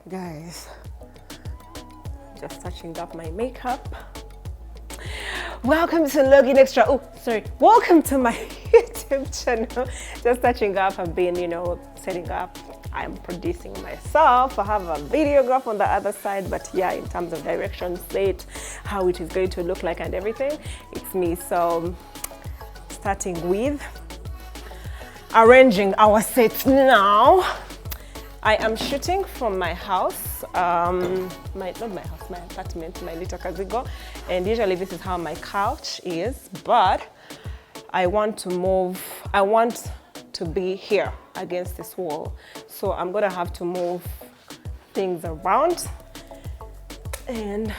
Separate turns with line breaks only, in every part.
Guys, just touching up my makeup. Welcome to Login Extra. Oh, sorry. Welcome to my YouTube channel. Just touching up. I've been, setting up. I'm producing myself. I have a videographer on the other side, but yeah, in terms of direction, set, how it is going to look like and everything, it's me. So starting with arranging our set now. I am shooting from my house, not my house, my apartment, my little Kazigo, and usually this is how my couch is, but I want to be here against this wall. So I'm gonna have to move things around and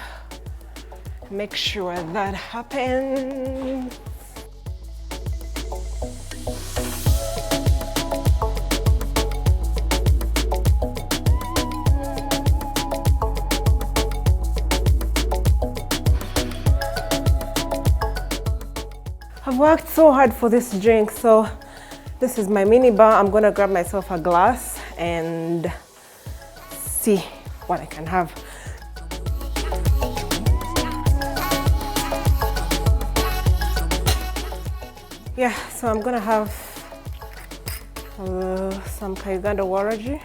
make sure that happens. I've worked so hard for this drink, so this is my mini bar. I'm gonna grab myself a glass and see what I can have. Yeah, so I'm gonna have some Uganda waraji,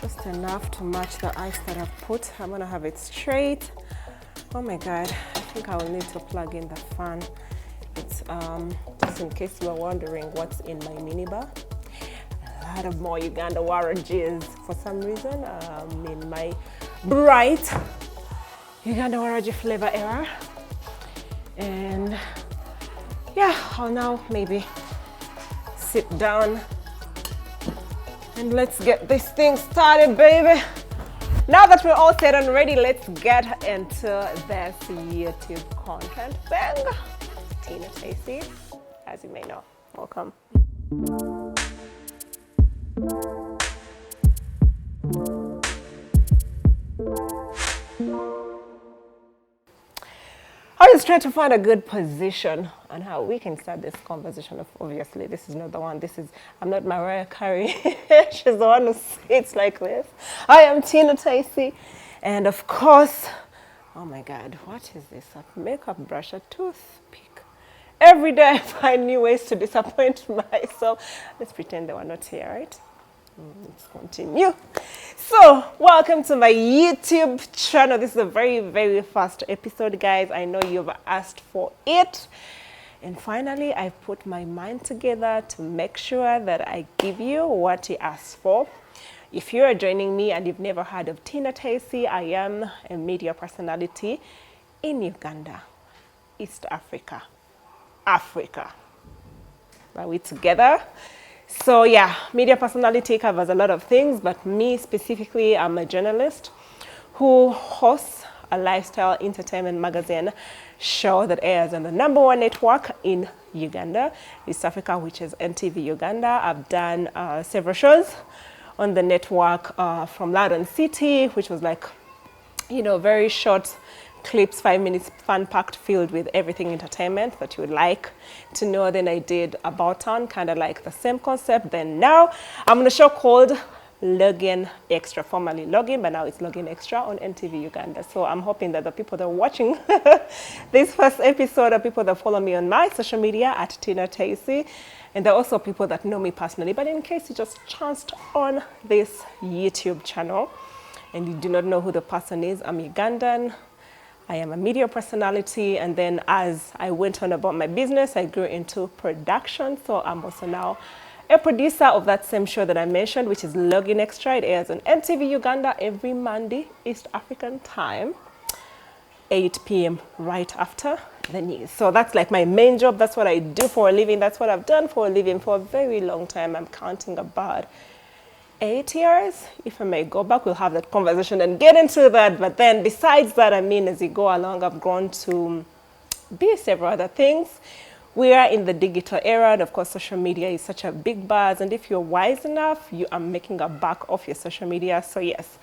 just enough to match the ice that I've put. I'm gonna have it straight. Oh my God, I think I will need to plug in the fan. It's just in case you are wondering what's in my minibar. A lot of more Uganda warajis for some reason. In my bright Uganda waraji flavor era. And yeah, I'll now maybe sit down and let's get this thing started, baby. Now that we're all set and ready, let's get into this YouTube content thing. Tinah Teise, as you may know. Welcome. I was trying to find a good position on how we can start this conversation. Obviously, this is not the one. I'm not Mariah Carey. She's the one who sits like this. I am Tinah Teise. And of course, oh my God, what is this? A makeup brush, a toothpick. Every day I find new ways to disappoint myself. Let's pretend they were not here, right? Let's continue. So, welcome to my YouTube channel. This is a very, very first episode, guys. I know you've asked for it. And finally, I put my mind together to make sure that I give you what you asked for. If you are joining me and you've never heard of Tinah Teise, I am a media personality in Uganda, East Africa. Are we together? So yeah, media personality covers a lot of things, but me specifically, I'm a journalist who hosts a lifestyle entertainment magazine show that airs on the #1 network in Uganda, East Africa, which is NTV Uganda. I've done several shows on the network from Loudon City, which was like, very short clips, 5 minutes, fun-packed, filled with everything entertainment that you would like to know. Then I did About Town, kind of like the same concept. Then now I'm on a show called Login Extra, formerly Login, but now it's Login Extra on NTV Uganda. So I'm hoping that the people that are watching this first episode are people that follow me on my social media at Tinah Teise. And there are also people that know me personally. But in case you just chanced on this YouTube channel and you do not know who the person is, I'm Ugandan. I am a media personality, and then as I went on about my business, I grew into production. So I'm also now a producer of that same show that I mentioned, which is Login Extra. It airs on NTV Uganda every Monday, East African time, 8 p.m. right after the news. So that's like my main job. That's what I do for a living. That's what I've done for a living for a very long time. I'm counting about 8 years. If I may go back, we'll have that conversation and get into that. But then besides that, as you go along, I've grown to be several other things. We are in the digital era, and of course, social media is such a big buzz. And if you're wise enough, you are making a buck off your social media. So yes,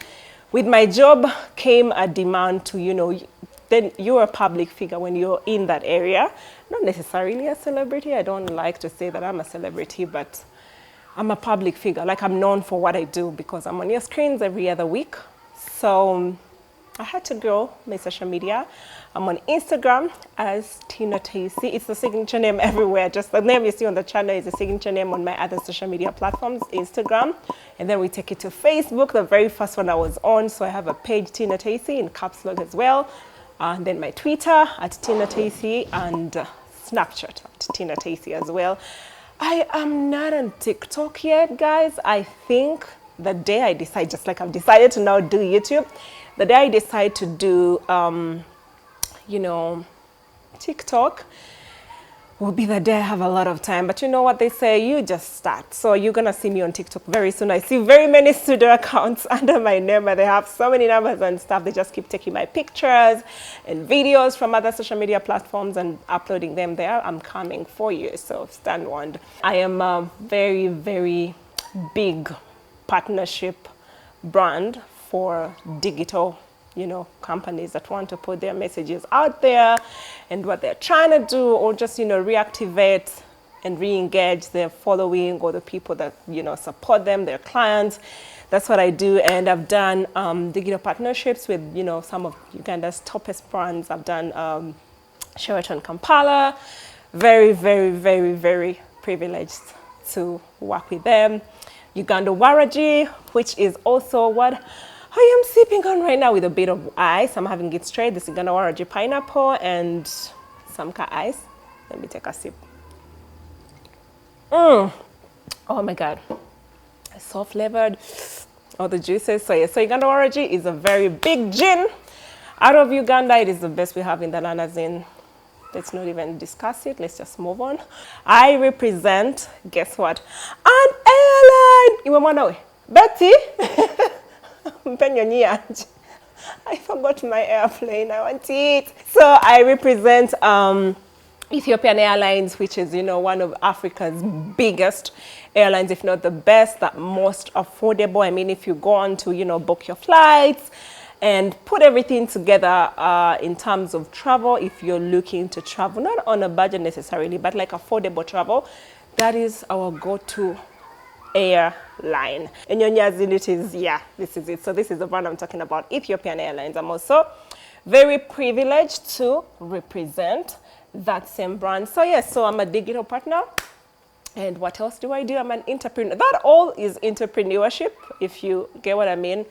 with my job came a demand to, then you're a public figure when you're in that area. Not necessarily a celebrity. I don't like to say that I'm a celebrity, but I'm a public figure. Like, I'm known for what I do because I'm on your screens every other week. So I had to grow my social media. I'm on Instagram as Tinah Teise. It's the signature name everywhere. Just the name you see on the channel is the signature name on my other social media platforms, Instagram. And then we take it to Facebook, the very first one I was on. So I have a page, Tinah Teise, in caps lock as well. And then my Twitter at Tinah Teise, and Snapchat at Tinah Teise as well. I am not on TikTok yet, guys. I think the day I decide, just like I've decided to now do YouTube, the day I decide to do, you know, TikTok will be the day I have a lot of time. But you know what they say, you just start. So you're gonna see me on TikTok very soon. I see very many pseudo accounts under my name, but they have so many numbers and stuff. They just keep taking my pictures and videos from other social media platforms and uploading them there. I'm coming for you, so stand warned. I am a very, very big partnership brand for digital, you know, companies that want to put their messages out there and what they're trying to do, or just, you know, reactivate and re-engage their following or the people that, you know, support them, their clients. That's what I do. And I've done digital partnerships with, you know, some of Uganda's toppest brands. I've done Sheraton Kampala. Very, very, very, very privileged to work with them. Uganda Waraji, which is also what I am sipping on right now with a bit of ice. I'm having it straight. This is Uganda Waraji pineapple and some ice. Let me take a sip. Oh my God. So flavored. All the juices. So yeah, so Uganda Waraji is a very big gin. Out of Uganda, it is the best we have in the Nanazin. Let's not even discuss it. Let's just move on. I represent, guess what? An airline. Iwe Betty. I forgot my airplane. I want it. So I represent Ethiopian Airlines, which is, you know, one of Africa's biggest airlines, if not the best, the most affordable. I mean, if you go on to, you know, book your flights and put everything together in terms of travel, if you're looking to travel, not on a budget necessarily, but like affordable travel, that is our go-to airline. And it is, yeah, this is it. So this is the brand I'm talking about, Ethiopian Airlines. I'm also very privileged to represent that same brand. So yes, so I'm a digital partner. And what else do I do? I'm an entrepreneur. That all is entrepreneurship, if you get what I mean.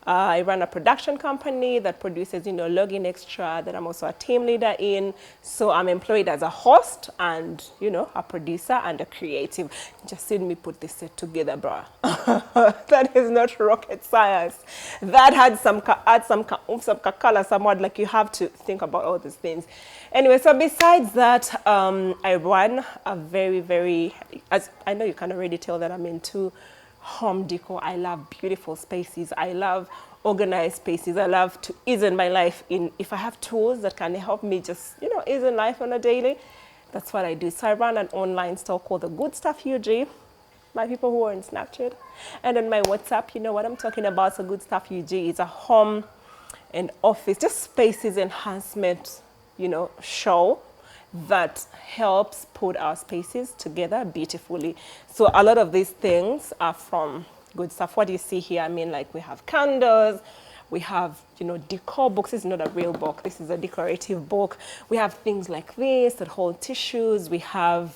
I run a production company that produces, you know, Login Extra, that I'm also a team leader in. So I'm employed as a host and, you know, a producer and a creative. Just seen me put this set together, bro. That is not rocket science. That had some color, somewhat, like you have to think about all these things. Anyway, so besides that, I run a very, very, as I know you can already tell that I'm into home decor. I love beautiful spaces. I love organized spaces. I love to ease in my life. If I have tools that can help me just, you know, ease in life on a daily, that's what I do. So I run an online store called The Good Stuff UG. My people who are in Snapchat and on my WhatsApp, you know what I'm talking about. So Good Stuff UG is a home and office, just spaces enhancement, you know, show that helps put our spaces together beautifully. So a lot of these things are from Good Stuff. What do you see here? I mean, like we have candles, we have, you know, decor books. This is not a real book. This is a decorative book. We have things like this that hold tissues. We have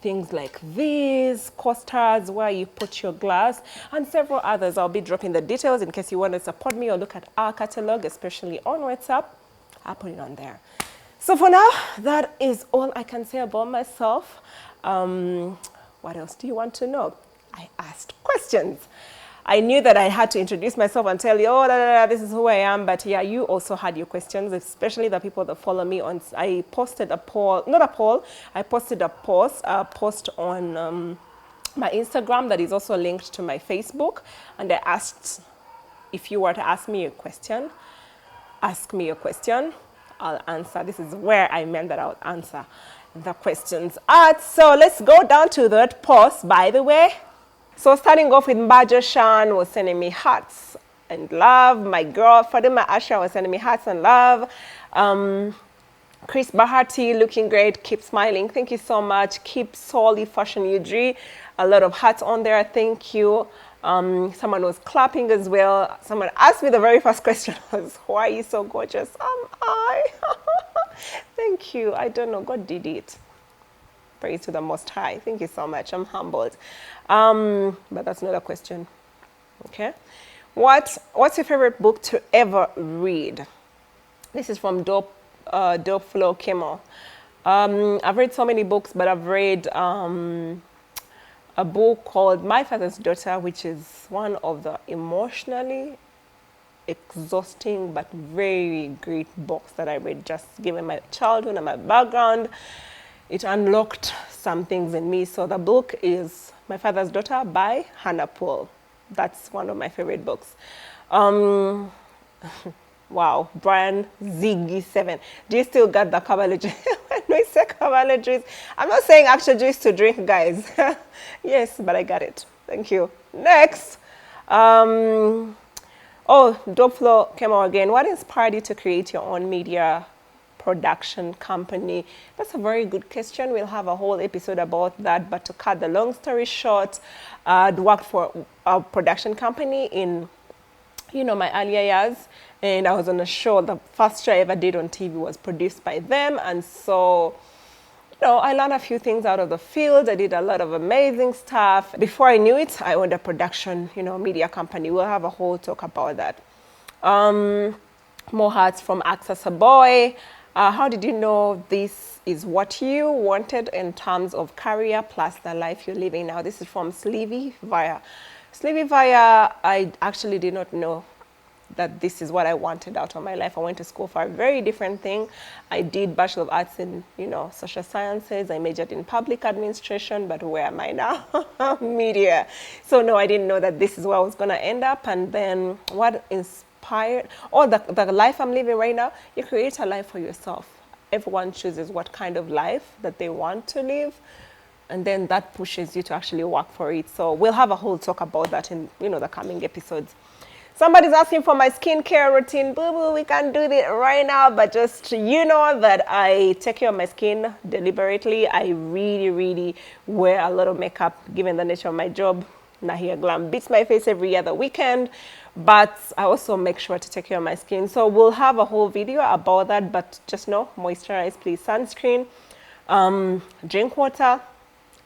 things like these, coasters where you put your glass, and several others. I'll be dropping the details in case you want to support me or look at our catalog, especially on WhatsApp. I'll put it on there. So for now, that is all I can say about myself. What else do you want to know? I asked questions. I knew that I had to introduce myself and tell you, oh, this is who I am. But yeah, you also had your questions, especially the people that follow me on. I posted a poll, not a poll, I posted a post on my Instagram that is also linked to my Facebook. And I asked, if you were to ask me a question, ask me a question. I'll answer. This is where I meant that I'll answer the questions. So let's go down to that post, by the way. So starting off with Mbaja Shan was sending me hearts and love. My girl Fadima Asha was sending me hearts and love. Chris Bahati, looking great. Keep smiling. Thank you so much. Keep Solly Fashion UG. A lot of hearts on there. Thank you. Someone was clapping as well. Someone asked me the very first question was, why are you so gorgeous? I. Thank you. I don't know. God did it. Praise to the Most High. Thank you so much. I'm humbled. But that's not a question. Okay. What's your favorite book to ever read? This is from Dope Flow Kimmel. I've read so many books, but I've read a book called My Father's Daughter, which is one of the emotionally exhausting but very great books that I read, just given my childhood and my background. It unlocked some things in me. So the book is My Father's Daughter by Hannah Poole. That's one of my favorite books. Wow, Brian Ziggy 7. Do you still got the Kabbalah juice? When we say Kabbalah juice, I'm not saying actual juice to drink, guys. Yes, but I got it. Thank you. Next. Oh, Dope Flow came out again. What inspired you to create your own media production company? That's a very good question. We'll have a whole episode about that. But to cut the long story short, I'd worked for a production company in, my earlier years. And I was on a show. The first show I ever did on TV was produced by them. And so, I learned a few things out of the field. I did a lot of amazing stuff. Before I knew it, I owned a production, media company. We'll have a whole talk about that. More hearts from Access a Boy. How did you know this is what you wanted in terms of career plus the life you're living now? This is from Sleevy Via. Sleevy Via, I actually did not know that this is what I wanted out of my life. I went to school for a very different thing. I did Bachelor of Arts in, social sciences. I majored in public administration, but where am I now? Media. So no, I didn't know that this is where I was gonna end up. And then what inspired, the life I'm living right now, you create a life for yourself. Everyone chooses what kind of life that they want to live. And then that pushes you to actually work for it. So we'll have a whole talk about that in, the coming episodes. Somebody's asking for my skincare routine. Boo-boo, we can't do that right now, but just that I take care of my skin deliberately. I really, really wear a lot of makeup given the nature of my job. Nahia Glam beats my face every other weekend, but I also make sure to take care of my skin. So we'll have a whole video about that, but just know, moisturize, please, sunscreen, drink water.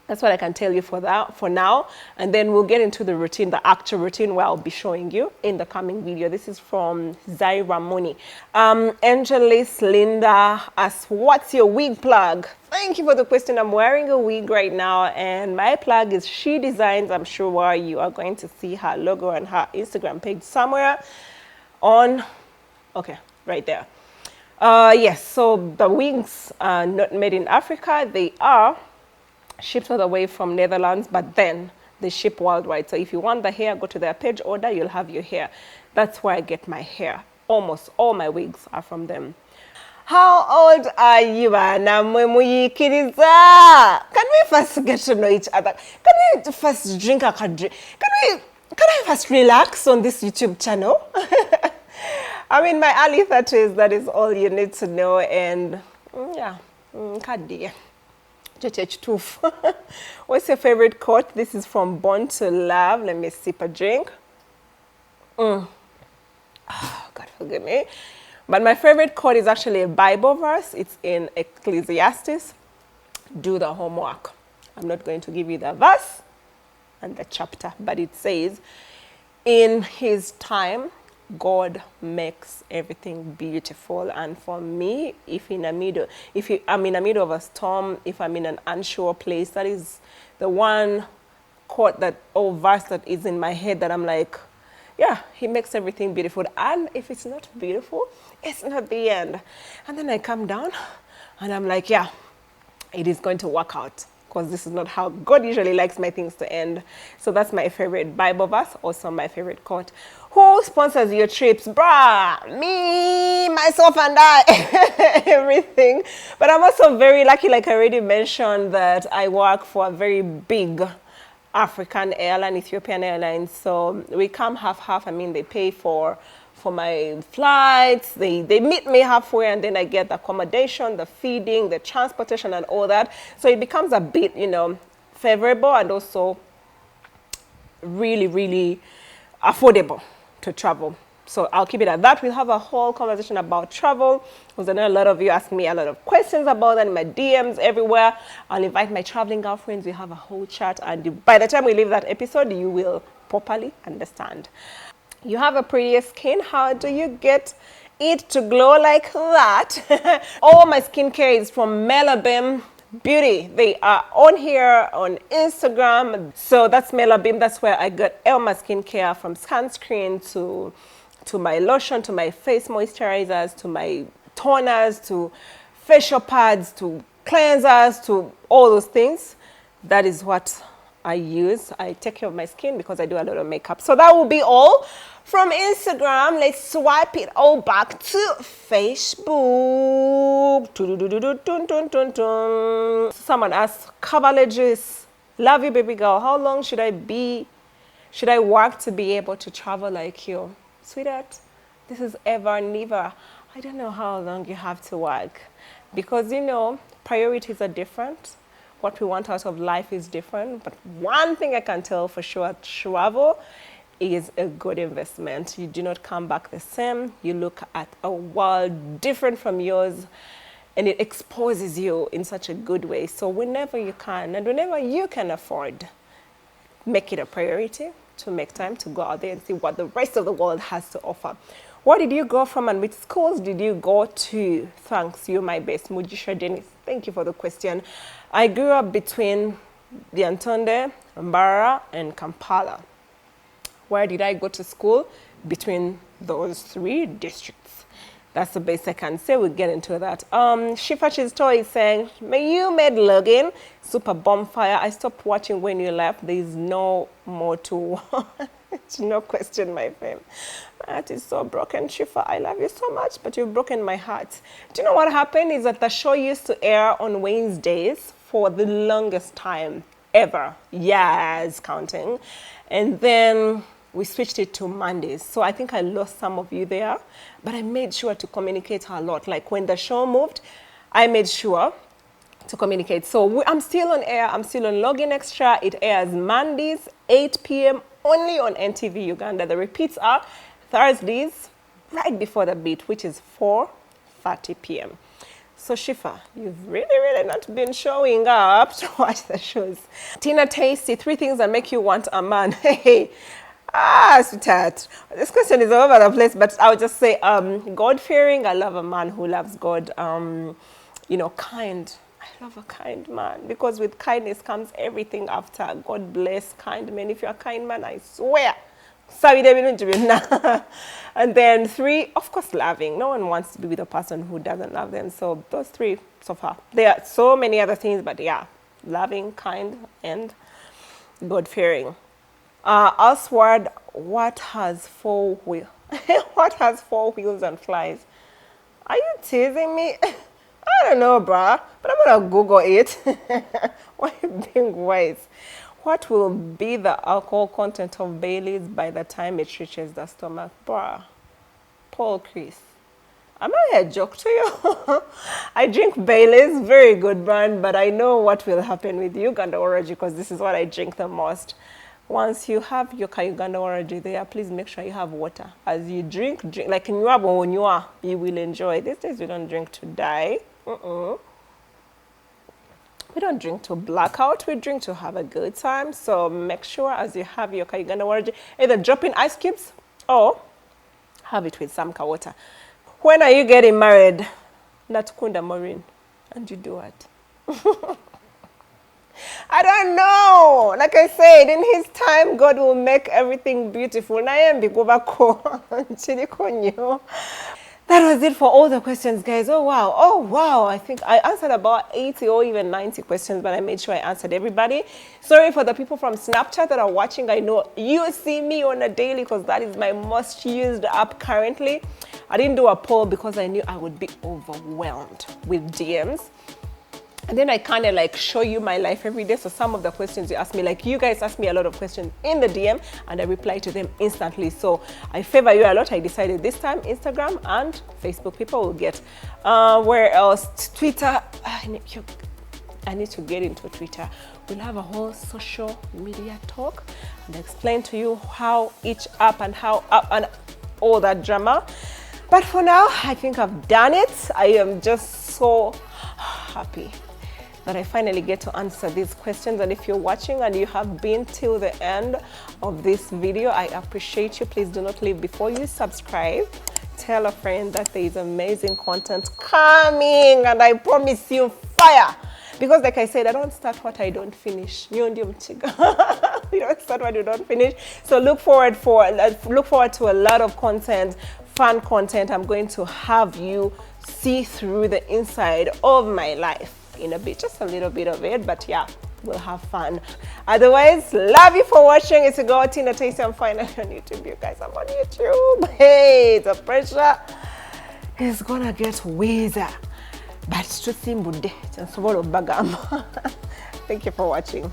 That's what I can tell you for now. And then we'll get into the routine, the actual routine, where I'll be showing you in the coming video. This is from Zai Ramoni. Angelis Linda asks, what's your wig plug? Thank you for the question. I'm wearing a wig right now, and my plug is She Designs. I'm sure you are going to see her logo on her Instagram page somewhere right there. Yes, so the wigs are not made in Africa. They are shipped all the way from Netherlands, but then they ship worldwide. So if you want the hair, go to their page, order, you'll have your hair. That's where I get my hair. Almost all my wigs are from them. How old are you, Anna? Can we first get to know each other? Can we first drink a drink? Can I first relax on this YouTube channel? I'm in my early 30s. That is all you need to know. And what's your favorite quote? This is from Born to Love. Let me sip a drink. Oh, God forgive me. But my favorite quote is actually a Bible verse. It's in Ecclesiastes. Do the homework. I'm not going to give you the verse and the chapter, but it says, in his time, God makes everything beautiful. And for me, if I'm in the middle of a storm, if I'm in an unsure place, that is the one quote verse that is in my head that I'm like, yeah, he makes everything beautiful. And if it's not beautiful, it's not the end. And then I come down and I'm like, yeah, it is going to work out, because this is not how God usually likes my things to end. So that's my favorite Bible verse, also my favorite quote. Who sponsors your trips? Bruh, me, myself, and I, everything. But I'm also very lucky, like I already mentioned, that I work for a very big African airline, Ethiopian Airlines. So we come half-half. I mean, they pay for my flights, they meet me halfway, and then I get the accommodation, the feeding, the transportation, and all that. So it becomes a bit, favorable, and also really, really affordable to travel. So I'll keep it at that. We'll have a whole conversation about travel, because I know a lot of you ask me a lot of questions about that in my DMs everywhere. I'll invite my traveling girlfriends. We have a whole chat, and by the time we leave that episode, you will properly understand. You have a prettier skin. How do you get it to glow like that? All my skincare is from Melabim Beauty. They are on here on Instagram. So that's Melabim. That's where I got all my skincare, from sunscreen to my lotion, to my face moisturizers, to my toners, to facial pads, to cleansers, to all those things. That is what I use. I take care of my skin because I do a lot of makeup. So that will be all from Instagram. Let's swipe it all back to Facebook. Someone asked, Cavalages, love you, baby girl. How long should I work to be able to travel like you? Sweetheart, this is ever and never. I don't know how long you have to work, because priorities are different. What we want out of life is different. But one thing I can tell for sure, travel is a good investment. You do not come back the same. You look at a world different from yours, and it exposes you in such a good way. So whenever you can, and whenever you can afford, make it a priority to make time to go out there and see what the rest of the world has to offer. Where did you go from, and which schools did you go to? Thanks, you're my best. Mujisha Dennis, thank you for the question. I grew up between the Antonde, Mbara, and Kampala. Where did I go to school? Between those three districts. That's the best I can say. We'll get into that. Shifachi's Toy is saying, may you made login, super bonfire. I stopped watching when you left. There is no more to no question, my friend. My heart is so broken, Shifa. I love you so much, but you've broken my heart. Do you know what happened? Is that the show used to air on Wednesdays for the longest time ever. Years counting. And then we switched it to Mondays. So I think I lost some of you there, but I made sure to communicate a lot. Like when the show moved, I made sure to communicate. So I'm still on air. I'm still on Login Extra. It airs Mondays, 8 p.m. only on NTV Uganda. The repeats are Thursdays, right before the beat, which is 4:30 p.m. So Shifa, you've really not been showing up to watch the shows. Tinah Teise, 3 things that make you want a man. Hey. Sweetheart, this question is all over the place, but I'll just say God-fearing. I love a man who loves God. Kind. I love a kind man, because with kindness comes everything after. God bless kind men. If you're a kind man, I swear. And then 3, of course, loving. No one wants to be with a person who doesn't love them. So those 3 so far. There are so many other things, but yeah, loving, kind, and God-fearing. Oswald, what has 4 wheels? What has 4 wheels and flies? Are you teasing me? I don't know, bruh, but I'm gonna Google it. Why are you being wise? What will be the alcohol content of Bailey's by the time it reaches the stomach? Bruh, Paul Chris, am I a joke to you? I drink Bailey's, very good brand, but I know what will happen with Uganda Orage, because this is what I drink the most. Once you have your Uganda Orage there, please make sure you have water. As you drink like you will enjoy. These days we don't drink to die. We don't drink to black out. We drink to have a good time. So make sure as you have your Uganda Orage, either drop in ice cubes or have it with some water. When are you getting married? Natukunda Maureen. And you do what? I don't know. Like I said, in his time, God will make everything beautiful. That was it for all the questions, guys. Oh, wow. I think I answered about 80 or even 90 questions, but I made sure I answered everybody. Sorry for the people from Snapchat that are watching. I know you see me on a daily, because that is my most used app currently. I didn't do a poll because I knew I would be overwhelmed with DMs. And then I kind of like show you my life every day. So some of the questions you ask me, like you guys ask me a lot of questions in the DM, and I reply to them instantly. So I favor you a lot. I decided this time Instagram and Facebook people will get. Where else? Twitter. I need to get into Twitter. we'll have a whole social media talk and explain to you how each app and how up and all that drama. But for now, I think I've done it. I am just so happy that I finally get to answer these questions. And if you're watching and you have been till the end of this video, I appreciate you. Please do not leave before you subscribe. Tell a friend that there is amazing content coming, and I promise you fire. Because like I said, I don't start what I don't finish. You don't start what you don't finish. So look forward to a lot of content, fun content. I'm going to have you see through the inside of my life in a bit, just a little bit of it, but yeah, we'll have fun. Otherwise, love you for watching. It's a girl, Tinah Teise. I'm finally on YouTube, you guys. I'm on YouTube. Hey, the pressure is gonna get wheezer. But it's just simple. Thank you for watching.